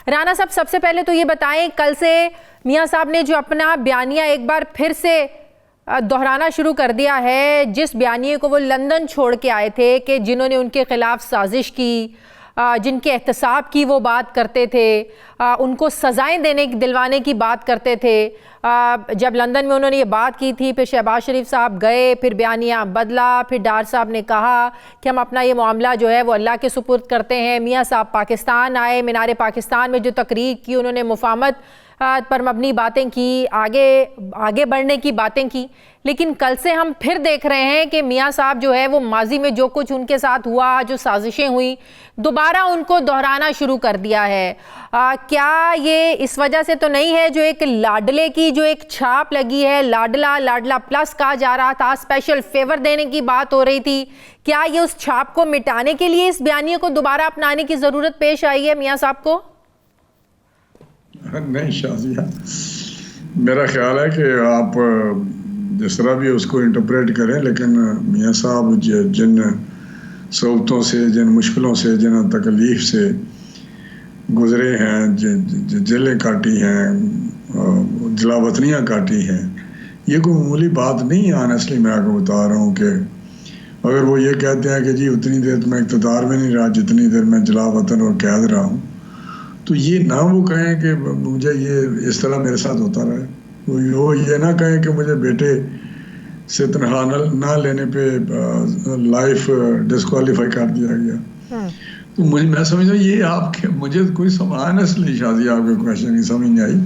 رانا صاحب سب سے پہلے تو یہ بتائیں کل سے میاں صاحب نے جو اپنا بیانیہ ایک بار پھر سے دہرانا شروع کر دیا ہے، جس بیانیے کو وہ لندن چھوڑ کے آئے تھے کہ جنہوں نے ان کے خلاف سازش کی، جن کے احتساب کی وہ بات کرتے تھے، ان کو سزائیں دلوانے کی بات کرتے تھے. جب لندن میں انہوں نے یہ بات کی تھی، پھر شہباز شریف صاحب گئے، پھر بیانیہ بدلا، پھر ڈار صاحب نے کہا کہ ہم اپنا یہ معاملہ جو ہے وہ اللہ کے سپرد کرتے ہیں. میاں صاحب پاکستان آئے، مینار پاکستان میں جو تقریر کی انہوں نے مفاہمت پر مبنی باتیں کی، آگے بڑھنے کی باتیں کی. لیکن کل سے ہم پھر دیکھ رہے ہیں کہ میاں صاحب جو ہے وہ ماضی میں جو کچھ ان کے ساتھ ہوا، جو سازشیں ہوئیں، دوبارہ ان کو دہرانا شروع کر دیا ہے. کیا یہ اس وجہ سے تو نہیں ہے جو ایک لاڈلے کی جو ایک چھاپ لگی ہے، لاڈلا پلس کہا جا رہا تھا، اسپیشل فیور دینے کی بات ہو رہی تھی، کیا یہ اس چھاپ کو مٹانے کے لیے اس بیانیے کو دوبارہ اپنانے کی ضرورت پیش آئی ہے میاں صاحب کو؟ نہیں شازیہ، میرا خیال ہے کہ آپ جس طرح بھی اس کو انٹرپریٹ کریں، لیکن میاں صاحب جن صعوبتوں سے، جن مشکلوں سے، جن تکلیف سے گزرے ہیں، جیلیں کاٹی ہیں، جلا وطنیاں کاٹی ہیں، یہ کوئی معمولی بات نہیں ہے. آنیسٹلی میں آپ کو بتا رہا ہوں کہ اگر وہ یہ کہتے ہیں کہ جی اتنی دیر تو میں اقتدار میں نہیں رہا جتنی دیر میں جلا وطن اور قید رہا ہوں، تو یہ نہ وہ کہیں کہ مجھے یہ اس طرح میرے ساتھ ہوتا رہے، وہ یہ نہ کہیں کہ مجھے بیٹے سے تنہا نہ لینے پہ لائف ڈسکوالیفائی کر دیا گیا. تو میں سمجھتا ہوں یہ آپ کے مجھے کوئی آنیسٹلی شازیہ آپ کے کویشچن کی سمجھ نہیں آئی.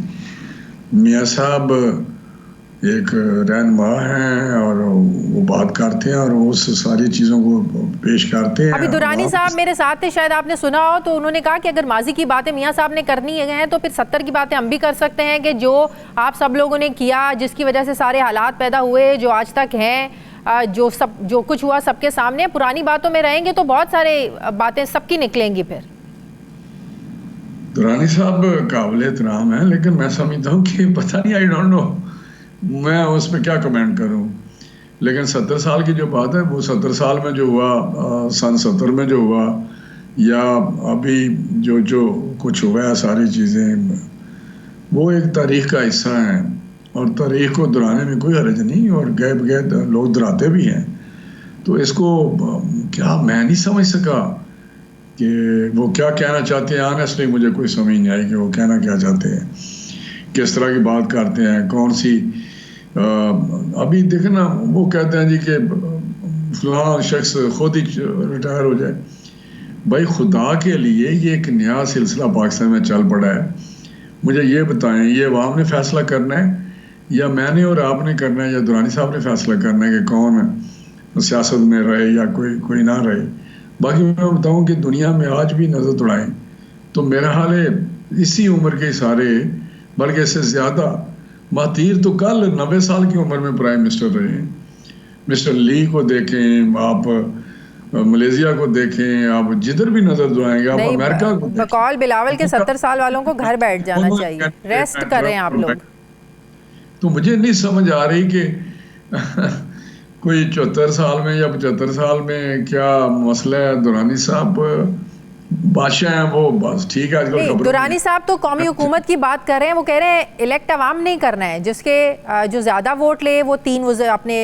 میاں صاحب ایک رہنما ہیں اور وہ بات کرتے ہیں اور اس ساری چیزوں کو پیش کرتے ہیں. ابھی درانی صاحب میرے ساتھ تھے، شاید آپ نے سنا ہو، تو انہوں نے کہا کہ اگر ماضی کی باتیں میاں صاحب نے کرنی ہیں تو پھر 70 کی باتیں ہم بھی کر سکتے ہیں کہ جو آپ سب لوگوں نے کیا، جس کی وجہ سے سارے حالات پیدا ہوئے جو آج تک ہیں، جو کچھ ہوا سب کے سامنے، پرانی باتوں میں رہیں گے تو بہت سارے باتیں سب کی نکلیں گی. پھر درانی صاحب قابل احترام ہیں، لیکن میں سمجھتا ہوں کہ پتہ نہیں، آئی ڈونٹ نو میں اس پہ کیا کمنٹ کروں. لیکن 70 سال کی جو بات ہے وہ 70 سال میں جو ہوا، سن 70 میں جو ہوا، یا ابھی جو کچھ ہوا ہے، ساری چیزیں وہ ایک تاریخ کا حصہ ہیں اور تاریخ کو دہرانے میں کوئی حرج نہیں، اور گئے بغیر لوگ دہراتے بھی ہیں. تو اس کو کیا میں نہیں سمجھ سکا کہ وہ کیا کہنا چاہتے ہیں. آنیسٹلی مجھے کوئی سمجھ نہیں آئی کہ وہ کہنا کیا چاہتے ہیں، کس طرح کی بات کرتے ہیں، کون سی. ابھی دیکھنا وہ کہتے ہیں جی کہ فلاں شخص خود ہی ریٹائر ہو جائے. بھائی خدا کے لیے یہ ایک نیا سلسلہ پاکستان میں چل پڑا ہے. مجھے یہ بتائیں، یہ عوام نے فیصلہ کرنا ہے یا میں نے اور آپ نے کرنا ہے یا درانی صاحب نے فیصلہ کرنا ہے کہ کون سیاست میں رہے یا کوئی نہ رہے. باقی میں بتاؤں کہ دنیا میں آج بھی نظر دوڑائیں تو میرا حال ہے اسی عمر کے سارے، بلکہ اس سے زیادہ، مہاتیر تو کل 90 سال کی عمر میں پرائم منسٹر رہے ہیں. مسٹر لی کو دیکھیں آپ، ملیزیا کو دیکھیں آپ، جدھر بھی نظر دوڑائیں گے آپ، امریکہ کو دیکھیں. بقول بلاول کے 70 سال والوں کو گھر بیٹھ جانا چاہیے، ریسٹ کریں آپ لوگ. تو مجھے نہیں سمجھ آ رہی کہ کوئی 74 سال میں یا 75 سال میں کیا مسئلہ ہے. درانی صاحب بادشاہ ہیں، وہ بس ٹھیک ہے. نہیں، درانی صاحب تو قومی حکومت کی بات کر رہے ہیں. وہ کہہ رہے ہیں الیکٹ عوام نہیں کرنا ہے، جس کے جو زیادہ ووٹ لے وہ 3 اپنے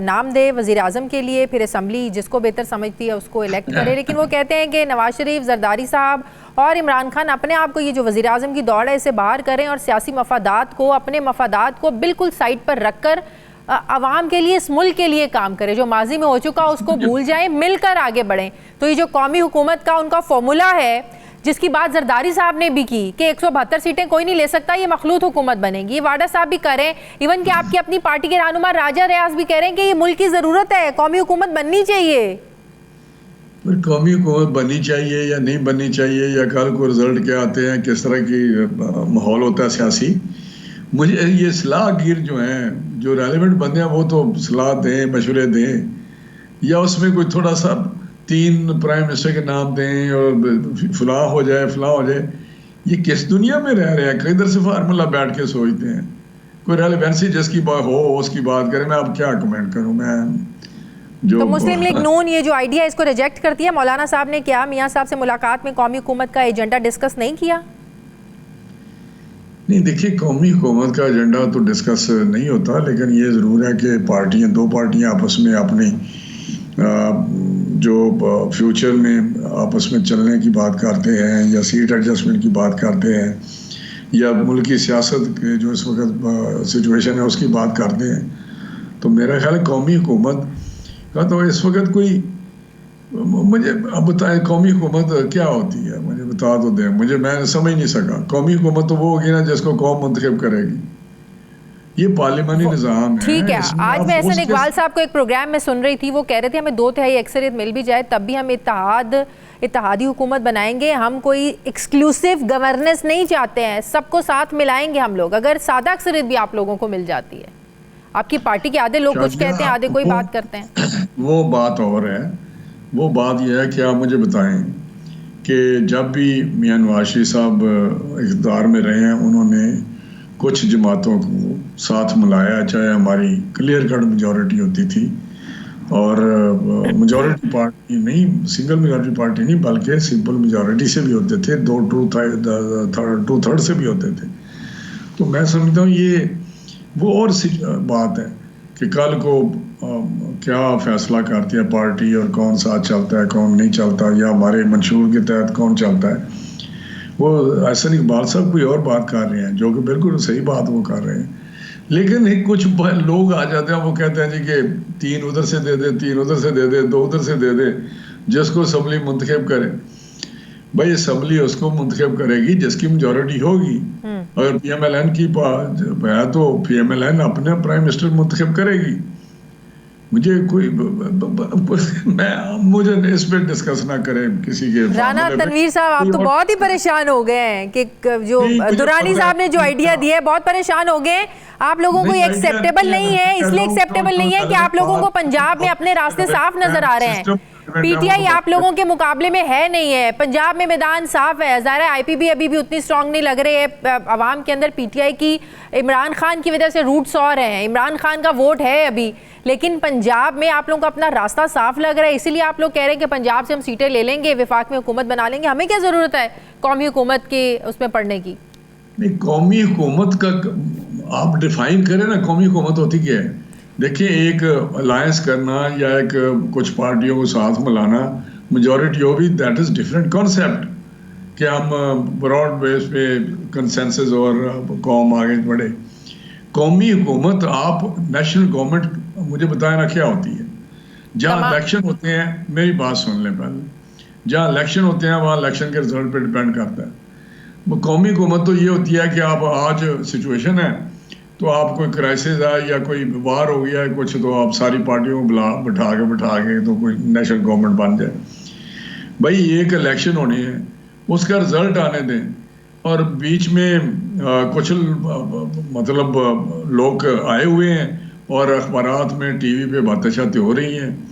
نام دے وزیر اعظم کے لیے، پھر اسمبلی جس کو بہتر سمجھتی ہے اس کو الیکٹ کرے. لیکن وہ کہتے ہیں کہ نواز شریف، زرداری صاحب اور عمران خان اپنے آپ کو یہ جو وزیر اعظم کی دوڑ ہے اسے باہر کریں اور سیاسی مفادات کو، اپنے مفادات کو بالکل سائڈ پر رکھ کر عوام کے لیے، اس ملک کے لیے کام کرے. جو ماضی میں ہو چکا اس کو بھول جائیں، مل کر آگے بڑھیں. تو یہ جو قومی حکومت کا ان کا فارمولا ہے، جس کی بات زرداری صاحب نے بھی کی کہ 172 سیٹیں کوئی نہیں لے سکتا، یہ مخلوط حکومت بنے گی. واڈا صاحب بھی کر رہے ہیں، ایون کہ آپ کی اپنی پارٹی کے رہنما راجہ ریاض بھی کہہ رہے ہیں کہ یہ ملک کی ضرورت ہے، قومی حکومت بننی چاہیے. قومی حکومت بننی چاہیے یا نہیں بننی چاہیے، یا کل کو رزلٹ کیا آتے ہیں، کس طرح کی ماحول ہوتا ہے سیاسی. مجھے یہ صلاح گیر جو ہیں، جو ریلیونٹ بندے ہیں، وہ تو صلاح دیں، مشورے دیں، یا اس میں کوئی تھوڑا سا 3 پرائم منسٹر کے نام دیں اور فلاں ہو جائے فلاں ہو جائے. یہ کس دنیا میں رہ رہے ہیں؟ کدھر سے فارمولا بیٹھ کے سوچتے ہیں. کوئی ریلیونسی جس کی بات ہو اس کی بات کریں. میں اب کیا کمنٹ کروں. میں تو مسلم لیگ نون یہ جو آئیڈیا اس کو ریجیکٹ کرتی ہے. مولانا صاحب نے کیا میاں صاحب سے ملاقات میں قومی حکومت کا ایجنڈا ڈسکس نہیں کیا؟ نہیں دیکھیے قومی حکومت کا ایجنڈا تو ڈسکس نہیں ہوتا، لیکن یہ ضرور ہے کہ دو پارٹیاں آپس میں اپنی جو فیوچر میں آپس میں چلنے کی بات کرتے ہیں یا سیٹ ایڈجسٹمنٹ کی بات کرتے ہیں یا ملکی سیاست کے جو اس وقت سچویشن ہے اس کی بات کرتے ہیں، تو میرا خیال ہے قومی حکومت کا تو اس وقت کوئی، مجھے اب بتائیں قومی حکومت کیا ہوتی ہے، مجھے بتا تو دیں، میں سمجھ نہیں سکا۔ قومی حکومت تو وہ ہوگی نا جس کو قوم منتخب کرے گی، یہ پارلیمانی نظام ہے۔ ٹھیک ہے، اس میں آج آپ میں احسن اس کے اقبال صاحب کو ایک پروگرام میں سن رہی تھی، وہ کہہ رہے تھے ہمیں 2/3 اکثریت مل بھی جائے تب بھی ہم اتحادی حکومت بنائیں گے، ہم کوئی ایکسکلوسیو گورننس نہیں چاہتے ہیں، سب کو ساتھ ملائیں گے ہم لوگ، اگر سادہ اکثریت بھی آپ لوگوں کو مل جاتی ہے۔ آپ کی پارٹی کے آدھے لوگ کچھ کہتے ہیں، آدھے کوئی بات کرتے ہیں۔ وہ بات اور ہے، وہ بات یہ ہے کہ آپ مجھے بتائیں کہ جب بھی میاں نواز شریف صاحب اقتدار میں رہے ہیں، انہوں نے کچھ جماعتوں کو ساتھ ملایا، چاہے ہماری کلیئر کٹ میجورٹی ہوتی تھی، اور میجورٹی پارٹی نہیں، سنگل میجورٹی پارٹی نہیں بلکہ سمپل میجورٹی سے بھی ہوتے تھے، 2/3 سے بھی ہوتے تھے۔ تو میں سمجھتا ہوں یہ وہ اور بات ہے کہ کل کو کیا فیصلہ کرتی ہے پارٹی اور کون ساتھ چلتا ہے کون نہیں چلتا، یا ہمارے منشور کے تحت کون چلتا ہے۔ وہ احسن اقبال صاحب کوئی اور بات کر رہے ہیں جو کہ بالکل صحیح بات وہ کر رہے ہیں، لیکن کچھ لوگ آ جاتے ہیں، وہ کہتے ہیں جی کہ 3 ادھر سے دے دے، 3 ادھر سے دے دے، 2 ادھر سے دے دے، جس کو اسمبلی منتخب کرے۔ بھائی اسمبلی اس کو منتخب کرے گی جس کی میجورٹی ہوگی، اگر پی ایم ایل این کی ہے تو پی ایم ایل این اپنے پرائم منسٹر منتخب کرے گی۔ مجھے اس پہ ڈسکس نہ کریں کسی کے رانا تنویر صاحب، آپ تو بہت ہی پریشان ہو گئے ہیں کہ جو درانی صاحب نے جو آئیڈیا دیا ہے، بہت پریشان ہو گئے ہیں آپ لوگوں کو۔ یہ ایکسیپٹیبل نہیں ہے، اس لیے ایکسیپٹیبل نہیں ہے کہ آپ لوگوں کو پنجاب میں اپنے راستے صاف نظر آ رہے ہیں۔ پی ٹی آئی آپ لوگوں کے مقابلے میں ہے نہیں ہے، پنجاب میں میدان صاف ہے، ظاہر ہے آئی پی بھی ابھی بھی اتنی سٹرونگ نہیں لگ رہی ہے عوام کے اندر۔ پی ٹی آئی کی عمران خان کی وجہ سے روٹس اور ہیں، عمران خان کا ووٹ ہے ابھی، لیکن پنجاب میں آپ لوگوں کو اپنا راستہ صاف لگ رہا ہے، اسی لیے آپ لوگ کہہ رہے ہیں کہ پنجاب سے ہم سیٹیں لے لیں گے، وفاق میں حکومت بنا لیں گے۔ ہمیں کیا ضرورت ہے قومی حکومت کی اس میں پڑھنے کی؟ نہیں، قومی حکومت کا آپ ڈیفائن کریں نا، قومی حکومت ہوتی کیا ہے؟ دیکھیں، ایک الائنس کرنا یا ایک کچھ پارٹیوں کو ساتھ ملانا، میجورٹی ہو بھی، دیٹ از ڈفرینٹ کانسیپٹ کہ ہم براڈ بیس پہ کنسنسس اور قوم آگے بڑھے۔ قومی حکومت آپ نیشنل گورنمنٹ مجھے بتائیں نا کیا ہوتی ہے؟ جہاں الیکشن ہوتے ہیں، میری بات سن لیں پہلے، جہاں الیکشن ہوتے ہیں وہاں الیکشن کے رزلٹ پہ ڈیپینڈ کرتا ہے۔ قومی حکومت تو یہ ہوتی ہے کہ آپ آج سچویشن ہے تو آپ کوئی کرائسس ہے یا کوئی وار ہو گیا ہے کچھ، تو آپ ساری پارٹیوں کو بٹھا کے تو کوئی نیشنل گورنمنٹ بن جائے۔ بھائی ایک الیکشن ہونی ہے، اس کا رزلٹ آنے دیں، اور بیچ میں کچھ مطلب لوگ آئے ہوئے ہیں اور اخبارات میں ٹی وی پہ باتیں شاتیں ہو رہی ہیں